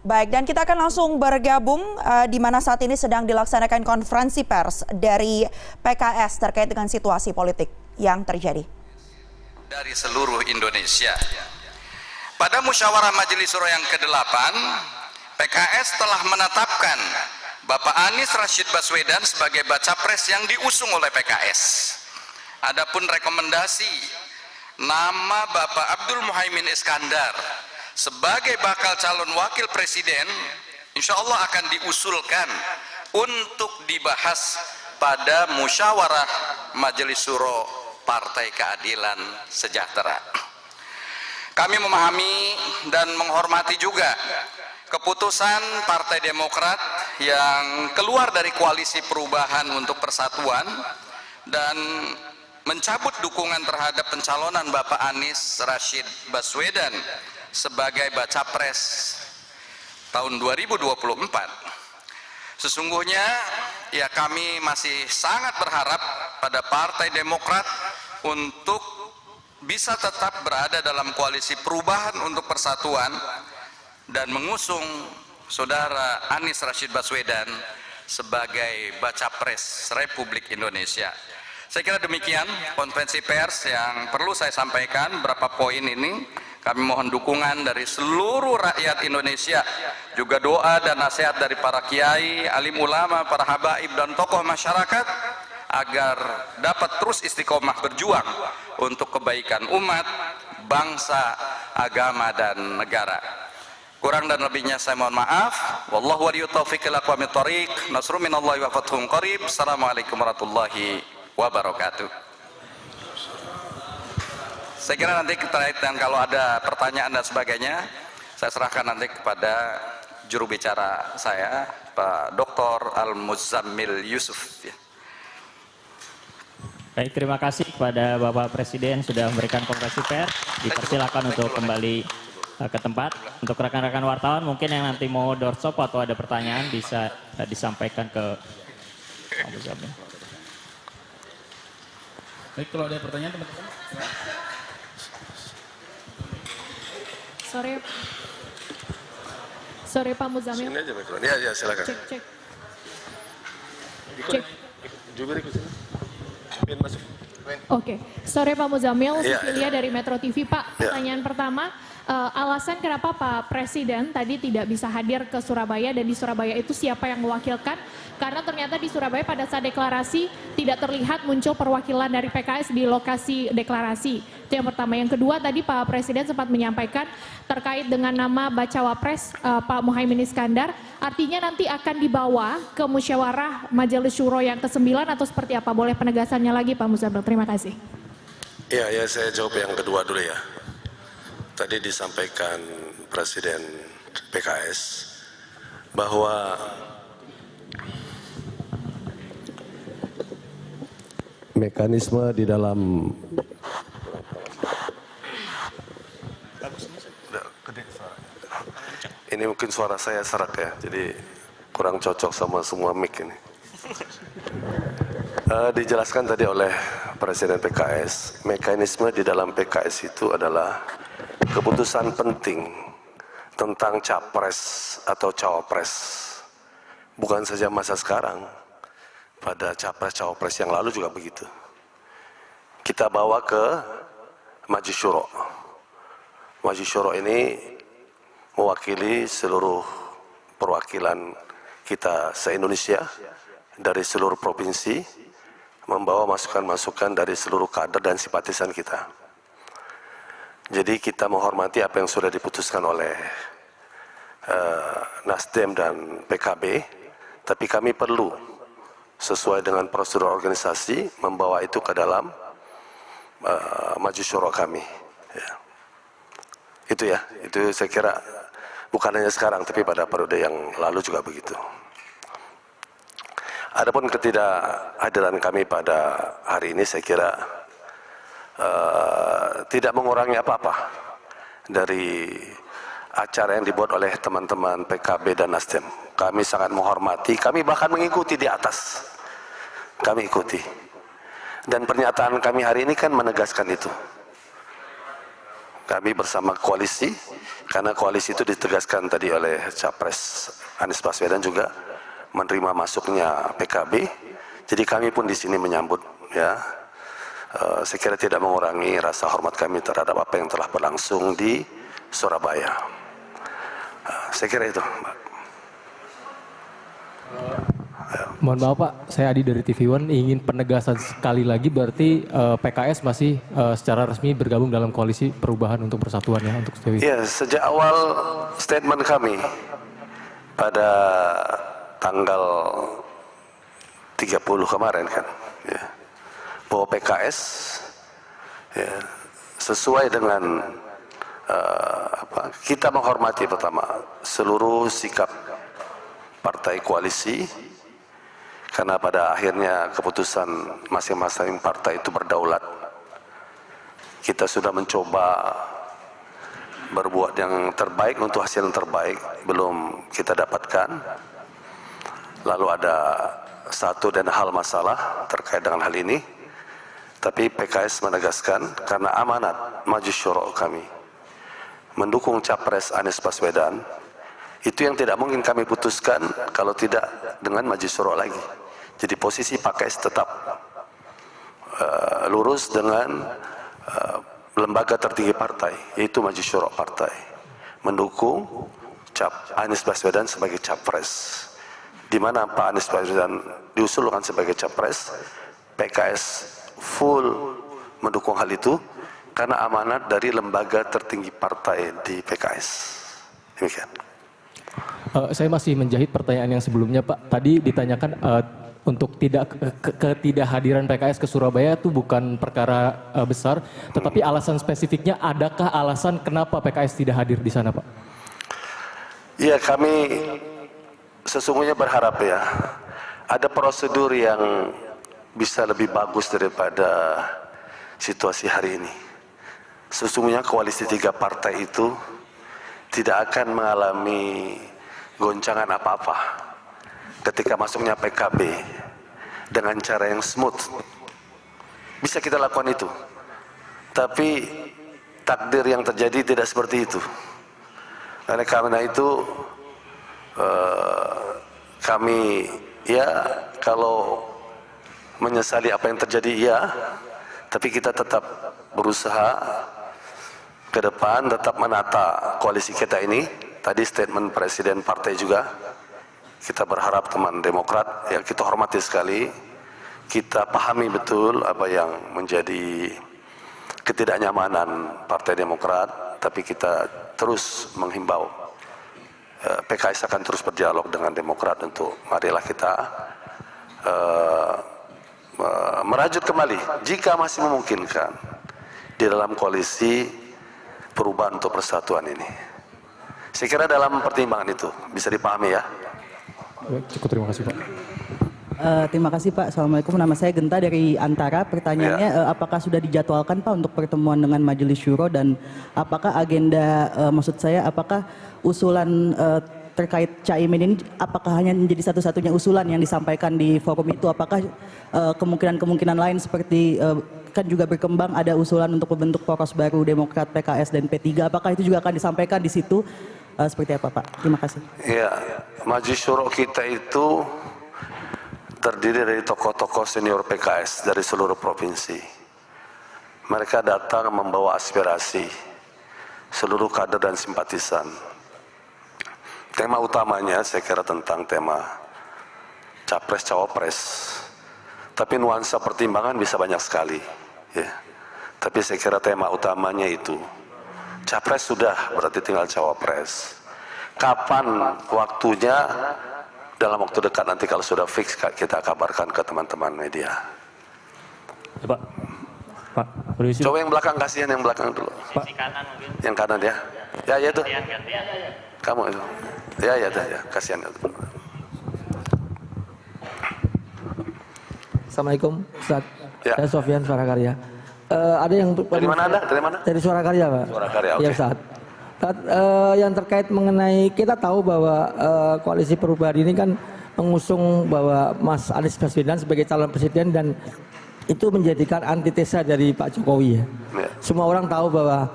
Baik, dan kita akan langsung bergabung di mana saat ini sedang dilaksanakan konferensi pers dari PKS terkait dengan situasi politik yang terjadi. Dari seluruh Indonesia. Pada musyawarah Majelis Syuro yang ke-8, PKS telah menetapkan Bapak Anies Rashid Baswedan sebagai baca pres yang diusung oleh PKS. Adapun rekomendasi nama Bapak Abdul Muhaimin Iskandar sebagai bakal calon wakil presiden, insya Allah akan diusulkan untuk dibahas pada musyawarah Majelis Syuro Partai Keadilan Sejahtera. Kami memahami dan menghormati juga keputusan Partai Demokrat yang keluar dari koalisi perubahan untuk persatuan dan mencabut dukungan terhadap pencalonan Bapak Anies Rashid Baswedan sebagai baca pres tahun 2024. Sesungguhnya ya kami masih sangat berharap pada Partai Demokrat untuk bisa tetap berada dalam koalisi perubahan untuk persatuan dan mengusung saudara Anies Rashid Baswedan sebagai baca pres Republik Indonesia. Saya kira demikian konferensi pers yang perlu saya sampaikan. Berapa poin ini kami mohon dukungan dari seluruh rakyat Indonesia, juga doa dan nasihat dari para kiai, alim ulama, para habaib dan tokoh masyarakat agar dapat terus istiqomah berjuang untuk kebaikan umat, bangsa, agama dan negara. Kurang dan lebihnya saya mohon maaf. Wallahu waliyut taufiq ila aqwamit thoriq. Nasrun minallahi wa fathun qarib. Assalamualaikum warahmatullahi wabarakatuh. Saya kira nanti terkait dan kalau ada pertanyaan dan sebagainya, saya serahkan nanti kepada juru bicara saya, Pak Dr. Al-Muzammil Yusuf. Ya. Baik, terima kasih kepada Bapak Presiden sudah memberikan konferensi pers. Dipersilakan untuk kembali ke tempat. Untuk rekan-rekan wartawan mungkin yang nanti mau doorstop atau ada pertanyaan bisa disampaikan ke Pak Muzammil. Baik, kalau ada pertanyaan teman-teman. Sore Pak Muzammil. Sini aja mikro. Ya, silakan. Cek. Jubir ikut sini. Bin masuk. Oke. Sore Pak Muzammil, Ya, Cecilia dari Metro TV. Pak, pertanyaan pertama, alasan kenapa Pak Presiden tadi tidak bisa hadir ke Surabaya dan di Surabaya itu siapa yang mewakilkan? Karena ternyata di Surabaya pada saat deklarasi tidak terlihat muncul perwakilan dari PKS di lokasi deklarasi. Itu yang pertama. Yang kedua, tadi Pak Presiden sempat menyampaikan terkait dengan nama bacawa pres Pak Muhaimin Iskandar, artinya nanti akan dibawa ke musyawarah Majelis Syuro yang ke-9 atau seperti apa? Boleh penegasannya lagi Pak Muzammil? Terima kasih. Ya, saya jawab yang kedua dulu ya. Tadi disampaikan Presiden PKS bahwa mekanisme di dalam ini mungkin suara saya serak ya, jadi kurang cocok sama semua mic ini. Dijelaskan tadi oleh Presiden PKS, mekanisme di dalam PKS itu adalah keputusan penting tentang capres atau cawapres. Bukan saja masa sekarang, pada capres-cawapres yang lalu juga begitu. Kita bawa ke Majelis Syuro. Majelis Syuro ini mewakili seluruh perwakilan kita se-Indonesia dari seluruh provinsi, membawa masukan-masukan dari seluruh kader dan simpatisan kita. Jadi kita menghormati apa yang sudah diputuskan oleh Nasdem dan PKB, tapi kami perlu sesuai dengan prosedur organisasi membawa itu ke dalam Majelis Syuro kami. Ya. Itu saya kira bukan hanya sekarang, tapi pada periode yang lalu juga begitu. Adapun ketidakhadiran kami pada hari ini saya kira tidak mengurangi apa-apa dari acara yang dibuat oleh teman-teman PKB dan Nasdem. Kami sangat menghormati, kami bahkan mengikuti di atas. Kami ikuti. Dan pernyataan kami hari ini kan menegaskan itu. kami bersama koalisi, karena koalisi itu ditegaskan tadi oleh Capres Anies Baswedan juga menerima masuknya PKB. Jadi kami pun di sini menyambut, ya. Saya kira tidak mengurangi rasa hormat kami terhadap apa yang telah berlangsung di Surabaya. Saya kira itu, Mbak. Mohon maaf Pak, saya Adi dari TV One ingin penegasan sekali lagi, berarti PKS masih secara resmi bergabung dalam koalisi perubahan untuk persatuan ya untuk Dewi. Ya, sejak awal statement kami pada tanggal 30 kemarin kan, ya, bahwa PKS ya, sesuai dengan kita menghormati pertama seluruh sikap partai koalisi, karena pada akhirnya keputusan masing-masing partai itu berdaulat. Kita sudah mencoba berbuat yang terbaik untuk hasil yang terbaik, belum kita dapatkan. Lalu ada satu dan hal masalah terkait dengan hal ini, tapi PKS menegaskan karena amanat Majelis Syuro kami mendukung Capres Anies Baswedan, itu yang tidak mungkin kami putuskan kalau tidak dengan Majelis Syuro lagi. Jadi posisi PKS tetap lurus dengan lembaga tertinggi partai, yaitu Majelis Syuro Partai, mendukung Anies Baswedan sebagai Capres. Di mana Pak Anies Baswedan diusulkan sebagai Capres, PKS full mendukung hal itu karena amanat dari lembaga tertinggi partai di PKS. Demikian. Saya masih menjahit pertanyaan yang sebelumnya Pak. Tadi ditanyakan untuk ketidakhadiran PKS ke Surabaya itu bukan perkara besar, tetapi alasan spesifiknya, adakah alasan kenapa PKS tidak hadir di sana Pak? Ya, kami sesungguhnya berharap ya, ada prosedur yang bisa lebih bagus daripada situasi hari ini. Sesungguhnya koalisi 3 partai itu tidak akan mengalami goncangan apa-apa ketika masuknya PKB dengan cara yang smooth. Bisa kita lakukan itu, tapi takdir yang terjadi tidak seperti itu. Oleh karena itu kami ya, kalau menyesali apa yang terjadi ya, tapi kita tetap berusaha ke depan, tetap menata koalisi kita ini. Tadi statement Presiden Partai juga, kita berharap teman Demokrat, ya kita hormati sekali, kita pahami betul apa yang menjadi ketidaknyamanan Partai Demokrat, tapi kita terus menghimbau PKS akan terus berdialog dengan Demokrat untuk marilah kita merajut kembali jika masih memungkinkan di dalam koalisi perubahan untuk persatuan ini. Saya kira dalam pertimbangan itu bisa dipahami ya. Cukup, terima kasih Pak. Terima kasih Pak. Assalamualaikum. Nama saya Genta dari Antara. Pertanyaannya, apakah sudah dijadwalkan Pak untuk pertemuan dengan Majelis Syuro, dan apakah agenda, maksud saya, apakah usulan terkait Caimin ini apakah hanya menjadi satu-satunya usulan yang disampaikan di forum itu? Apakah kemungkinan-kemungkinan lain seperti kan juga berkembang ada usulan untuk membentuk poros baru Demokrat, PKS dan P3? Apakah itu juga akan disampaikan di situ? Seperti apa Pak? Terima kasih. Ya, Majelis Syuro kita itu terdiri dari tokoh-tokoh senior PKS dari seluruh provinsi. Mereka datang membawa aspirasi seluruh kader dan simpatisan. Tema utamanya saya kira tentang tema Capres-Cawapres. Tapi nuansa pertimbangan bisa banyak sekali. Ya. Tapi saya kira tema utamanya itu Capres sudah, berarti tinggal Cawapres. Kapan waktunya? Dalam waktu dekat nanti kalau sudah fix kita kabarkan ke teman-teman media. Pak, permisi. Coba yang belakang, kasihan yang belakang dulu. Pak. Kanan mungkin. Yang kanan ya. Ya ya tuh. Gantian. Kamu itu. Ya kasihan itu. Assalamualaikum Ustaz. Ya. Saya Sofyan Suarakarya. Ada yang Dari mana Anda? Dari mana? Dari Suarakarya Pak. Suarakarya, oke. Ya Ustaz. Yang terkait mengenai, kita tahu bahwa koalisi perubahan ini kan mengusung bahwa Mas Anies Baswedan sebagai calon presiden, dan itu menjadikan antitesa dari Pak Jokowi ya. Ya. Semua orang tahu bahwa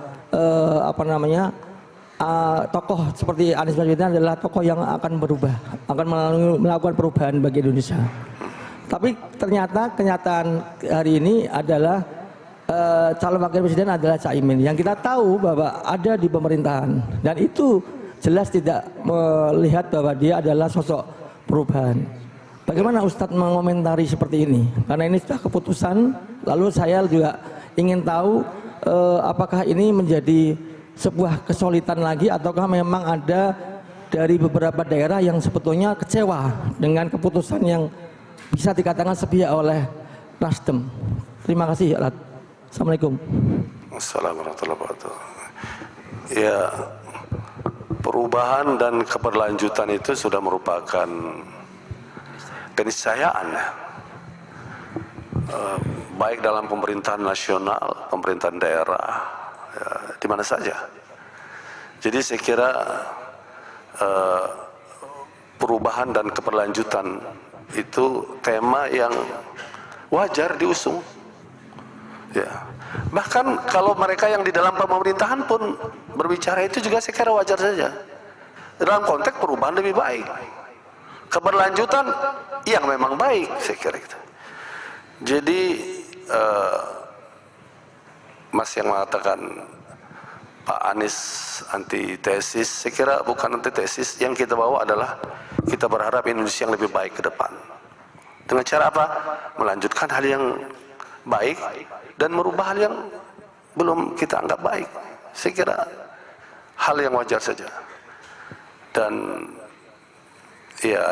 tokoh seperti Anies Baswedan adalah tokoh yang akan berubah, akan melakukan perubahan bagi Indonesia. Tapi ternyata kenyataan hari ini adalah calon wakil presiden adalah Caimin yang kita tahu bahwa ada di pemerintahan dan itu jelas tidak melihat bahwa dia adalah sosok perubahan. Bagaimana Ustadz mengomentari seperti ini? Karena ini sudah keputusan, lalu saya juga ingin tahu apakah ini menjadi sebuah kesulitan lagi ataukah memang ada dari beberapa daerah yang sebetulnya kecewa dengan keputusan yang bisa dikatakan sepihak oleh Nasdem. Terima kasih. Assalamualaikum. Assalamualaikum warahmatullahi wabarakatuh. Ya, perubahan dan keberlanjutan itu sudah merupakan keniscayaan, baik dalam pemerintahan nasional, pemerintahan daerah, ya, di mana saja. Jadi saya kira perubahan dan keberlanjutan itu tema yang wajar diusung. Ya. Bahkan kalau mereka yang di dalam pemerintahan pun berbicara itu juga saya kira wajar saja. Dalam konteks perubahan lebih baik. Keberlanjutan yang memang baik saya kira gitu. Jadi Mas yang mengatakan Pak Anies antitesis, saya kira bukan antitesis. Yang kita bawa adalah kita berharap Indonesia yang lebih baik ke depan. Dengan cara apa? Melanjutkan hal yang baik dan merubah hal yang belum kita anggap baik. Saya kira hal yang wajar saja. Dan ya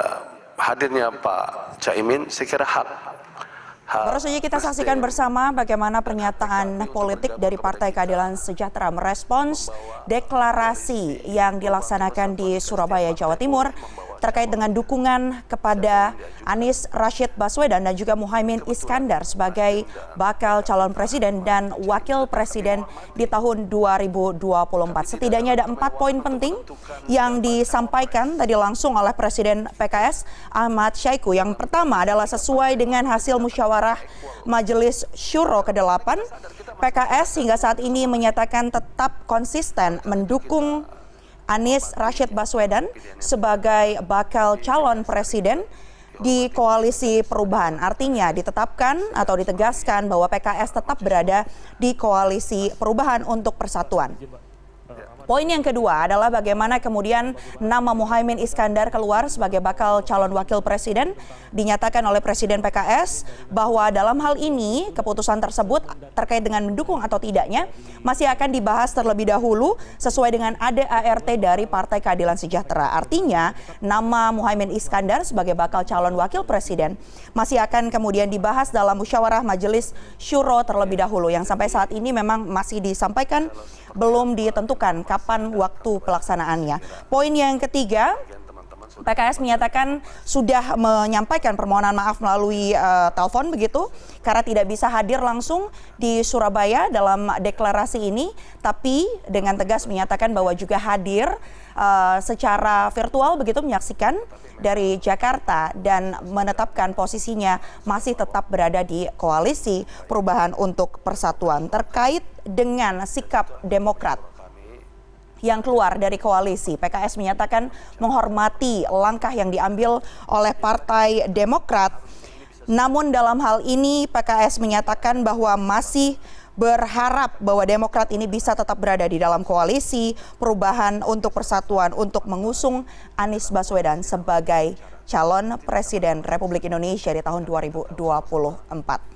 hadirnya Pak Caimin saya kira hak. Baru saja kita saksikan bersama bagaimana pernyataan politik dari Partai Keadilan Sejahtera merespons deklarasi yang dilaksanakan di Surabaya, Jawa Timur terkait dengan dukungan kepada Anies Rashid Baswedan dan juga Muhaimin Iskandar sebagai bakal calon presiden dan wakil presiden di tahun 2024. Setidaknya ada 4 poin penting yang disampaikan tadi langsung oleh Presiden PKS Ahmad Syaiqo. Yang pertama adalah sesuai dengan hasil musyawarah Majelis Syuro ke-8, PKS hingga saat ini menyatakan tetap konsisten mendukung Anies Rashid Baswedan sebagai bakal calon presiden di koalisi perubahan. Artinya ditetapkan atau ditegaskan bahwa PKS tetap berada di koalisi perubahan untuk persatuan. Poin yang kedua adalah bagaimana kemudian nama Muhaimin Iskandar keluar sebagai bakal calon wakil presiden. Dinyatakan oleh Presiden PKS bahwa dalam hal ini keputusan tersebut terkait dengan mendukung atau tidaknya masih akan dibahas terlebih dahulu sesuai dengan ADART dari Partai Keadilan Sejahtera. Artinya nama Muhaimin Iskandar sebagai bakal calon wakil presiden masih akan kemudian dibahas dalam musyawarah Majelis Syuro terlebih dahulu yang sampai saat ini memang masih disampaikan belum ditentukan kapan waktu pelaksanaannya. Poin yang ketiga, PKS menyatakan sudah menyampaikan permohonan maaf melalui telepon begitu karena tidak bisa hadir langsung di Surabaya dalam deklarasi ini, tapi dengan tegas menyatakan bahwa juga hadir secara virtual begitu menyaksikan dari Jakarta dan menetapkan posisinya masih tetap berada di koalisi perubahan untuk persatuan. Terkait dengan sikap Demokrat yang keluar dari koalisi, PKS menyatakan menghormati langkah yang diambil oleh Partai Demokrat. Namun dalam hal ini PKS menyatakan bahwa masih berharap bahwa Demokrat ini bisa tetap berada di dalam koalisi perubahan untuk persatuan untuk mengusung Anies Baswedan sebagai calon presiden Republik Indonesia di tahun 2024.